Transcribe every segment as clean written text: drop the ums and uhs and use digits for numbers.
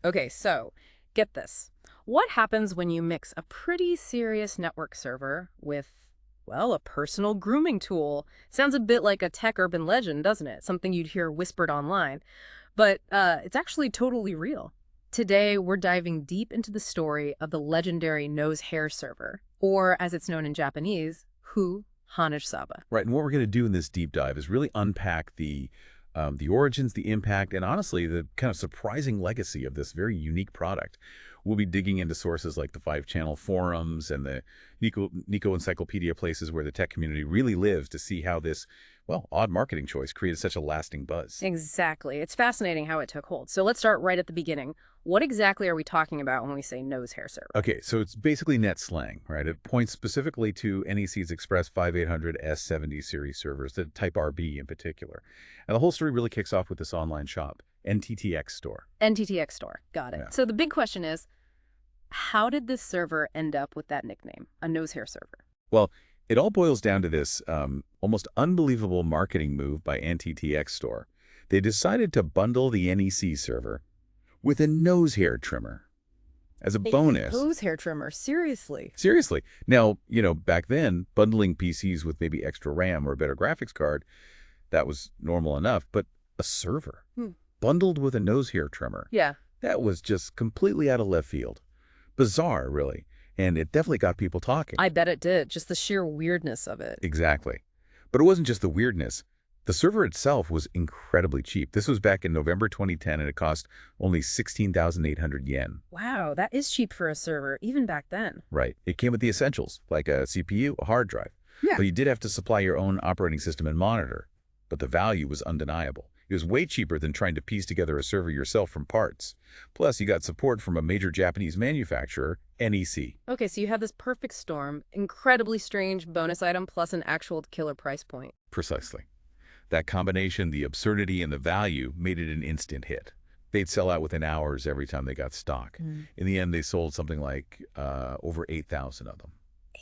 Okay, so get this. What happens when you mix a pretty serious network server with, well, a personal grooming tool? Sounds a bit like a tech urban legend, doesn't it? Something you'd hear whispered online. But it's actually totally real. Today, we're diving deep into the story of the legendary nose hair server, or as it's known in Japanese, Hu Hanish Saba. Right, and what we're going to do in this deep dive is really unpack the origins, the impact, and honestly, the kind of surprising legacy of this very unique product. We'll be digging into sources like the 5-channel forums and the Nico Encyclopedia, places where the tech community really lives, to see how this, well, odd marketing choice created such a lasting buzz. Exactly. It's fascinating how it took hold. So let's start right at the beginning. What exactly are we talking about when we say nose hair server? Okay, so it's basically net slang, right? It points specifically to NEC's Express5800 S70 series servers, the Type RB in particular. And the whole story really kicks off with this online shop, NTTX Store. NTTX Store. Got it. Yeah. So the big question is, how did this server end up with that nickname, a nose hair server? Well, it all boils down to this almost unbelievable marketing move by NTTX Store. They decided to bundle the NEC server with a nose hair trimmer as a bonus. Nose hair trimmer? Seriously? Seriously. Now, back then, bundling PCs with maybe extra RAM or a better graphics card, that was normal enough. But a server bundled with a nose hair trimmer, Yeah. that was just completely out of left field. Bizarre, really. And it definitely got people talking. I bet it did. Just the sheer weirdness of it. Exactly. But it wasn't just the weirdness. The server itself was incredibly cheap. This was back in November 2010, and it cost only 16,800 yen. Wow, that is cheap for a server, even back then. Right. It came with the essentials, like a CPU, a hard drive. Yeah. But you did have to supply your own operating system and monitor. But the value was undeniable. It was way cheaper than trying to piece together a server yourself from parts. Plus, you got support from a major Japanese manufacturer, NEC. Okay, so you had this perfect storm, incredibly strange bonus item plus an actual killer price point. Precisely. That combination, the absurdity and the value, made it an instant hit. They'd sell out within hours every time they got stock. In the end, they sold something like over 8,000 of them.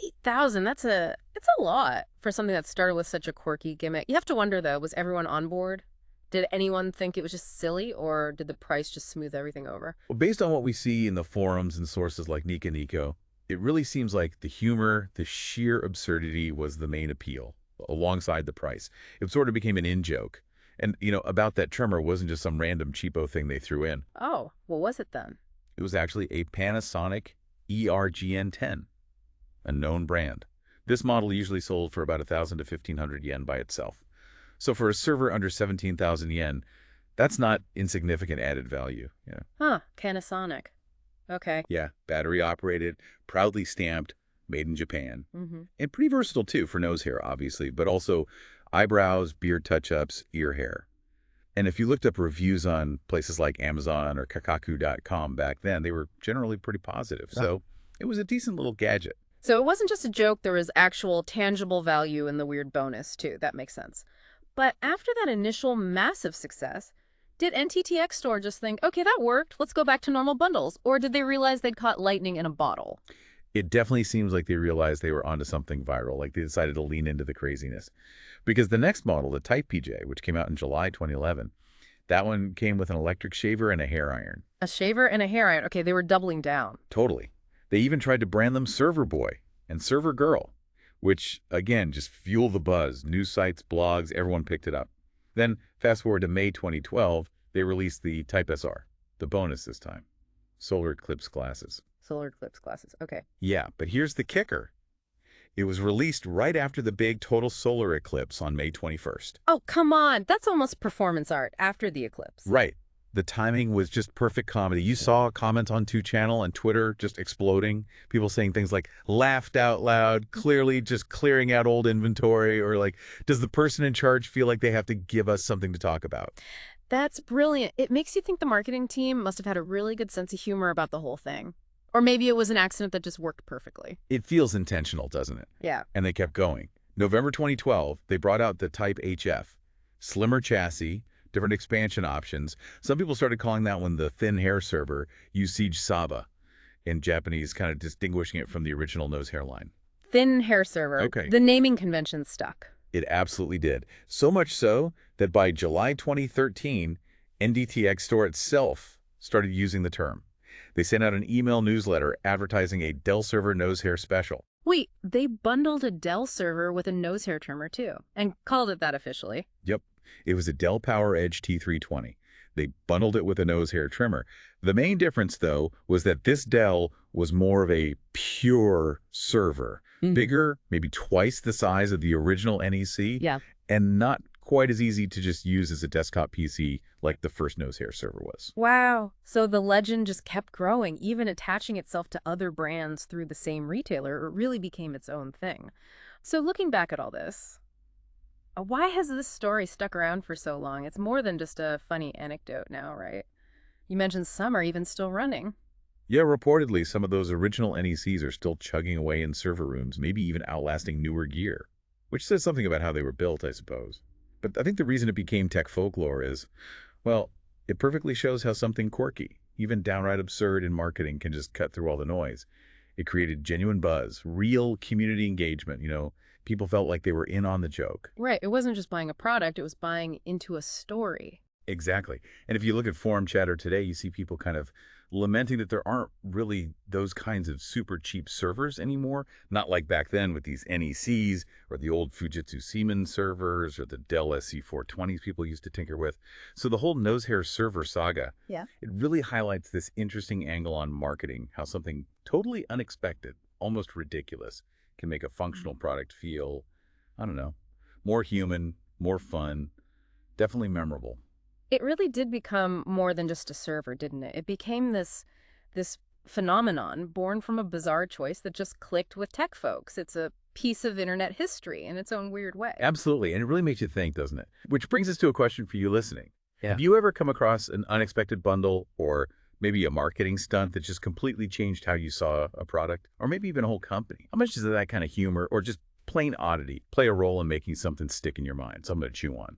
8,000, it's a lot for something that started with such a quirky gimmick. You have to wonder, though, was everyone on board? Did anyone think it was just silly, or did the price just smooth everything over? Well, based on what we see in the forums and sources like Nico, it really seems like the humor, the sheer absurdity was the main appeal, alongside the price. It sort of became an in-joke. And, about that trimmer wasn't just some random cheapo thing they threw in. Oh, what was it then? It was actually a Panasonic ERGN10, a known brand. This model usually sold for about 1,000 to 1,500 yen by itself. So for a server under 17,000 yen, that's not insignificant added value. Yeah. Huh, Panasonic. Okay. Yeah, battery operated, proudly stamped, made in Japan. Mm-hmm. And pretty versatile too for nose hair, obviously, but also eyebrows, beard touch-ups, ear hair. And if you looked up reviews on places like Amazon or Kakaku.com back then, they were generally pretty positive. So it was a decent little gadget. So it wasn't just a joke, there was actual tangible value in the weird bonus, too. That makes sense. But after that initial massive success, did NTTX Store just think, okay, that worked, let's go back to normal bundles? Or did they realize they'd caught lightning in a bottle? It definitely seems like they realized they were onto something viral, like they decided to lean into the craziness. Because the next model, the Type PJ, which came out in July 2011, that one came with an electric shaver and a hair iron. A shaver and a hair iron. Okay, they were doubling down. Totally. They even tried to brand them Server Boy and Server Girl, which, again, just fueled the buzz. News sites, blogs, everyone picked it up. Then, fast forward to May 2012, they released the Type SR, the bonus this time. Solar eclipse glasses. Solar eclipse glasses, okay. Yeah, but here's the kicker. It was released right after the big total solar eclipse on May 21st. Oh, come on. That's almost performance art after the eclipse. Right. The timing was just perfect comedy. You saw comments on 2channel and Twitter just exploding. People saying things like, laughed out loud, clearly just clearing out old inventory, or like, does the person in charge feel like they have to give us something to talk about? That's brilliant. It makes you think the marketing team must have had a really good sense of humor about the whole thing. Or maybe it was an accident that just worked perfectly. It feels intentional, doesn't it? Yeah. And they kept going. November 2012, they brought out the Type HF, slimmer chassis, different expansion options. Some people started calling that one the thin hair server, Usage Saba, in Japanese, kind of distinguishing it from the original nose hair line. Thin hair server. Okay. The naming convention stuck. It absolutely did. So much so that by July 2013, NDTX Store itself started using the term. They sent out an email newsletter advertising a Dell server nose hair special. Wait, they bundled a Dell server with a nose hair trimmer too, and called it that officially. Yep, it was a Dell PowerEdge T320. They bundled it with a nose hair trimmer. The main difference, though, was that this Dell was more of a pure server. Bigger, maybe twice the size of the original NEC, Yeah. and not quite as easy to just use as a desktop PC like the first nose hair server was. Wow. So the legend just kept growing, even attaching itself to other brands through the same retailer. It really became its own thing. So looking back at all this, why has this story stuck around for so long? It's more than just a funny anecdote now, right? You mentioned some are even still running. Yeah, reportedly, some of those original NECs are still chugging away in server rooms, maybe even outlasting newer gear, which says something about how they were built, I suppose. But I think the reason it became tech folklore is, well, it perfectly shows how something quirky, even downright absurd in marketing, can just cut through all the noise. It created genuine buzz, real community engagement, People felt like they were in on the joke. Right. It wasn't just buying a product, it was buying into a story. Exactly. And if you look at forum chatter today, you see people kind of lamenting that there aren't really those kinds of super cheap servers anymore. Not like back then with these NECs or the old Fujitsu Siemens servers or the Dell SC420s people used to tinker with. So the whole nose hair server saga, it really highlights this interesting angle on marketing, how something totally unexpected, almost ridiculous, can make a functional product feel, I don't know, more human, more fun, definitely memorable. It really did become more than just a server, didn't it? It became this phenomenon born from a bizarre choice that just clicked with tech folks. It's a piece of internet history in its own weird way. Absolutely, and it really makes you think, doesn't it? Which brings us to a question for you listening. Yeah. Have you ever come across an unexpected bundle or maybe a marketing stunt that just completely changed how you saw a product, or maybe even a whole company? How much does that kind of humor or just plain oddity play a role in making something stick in your mind, something to chew on?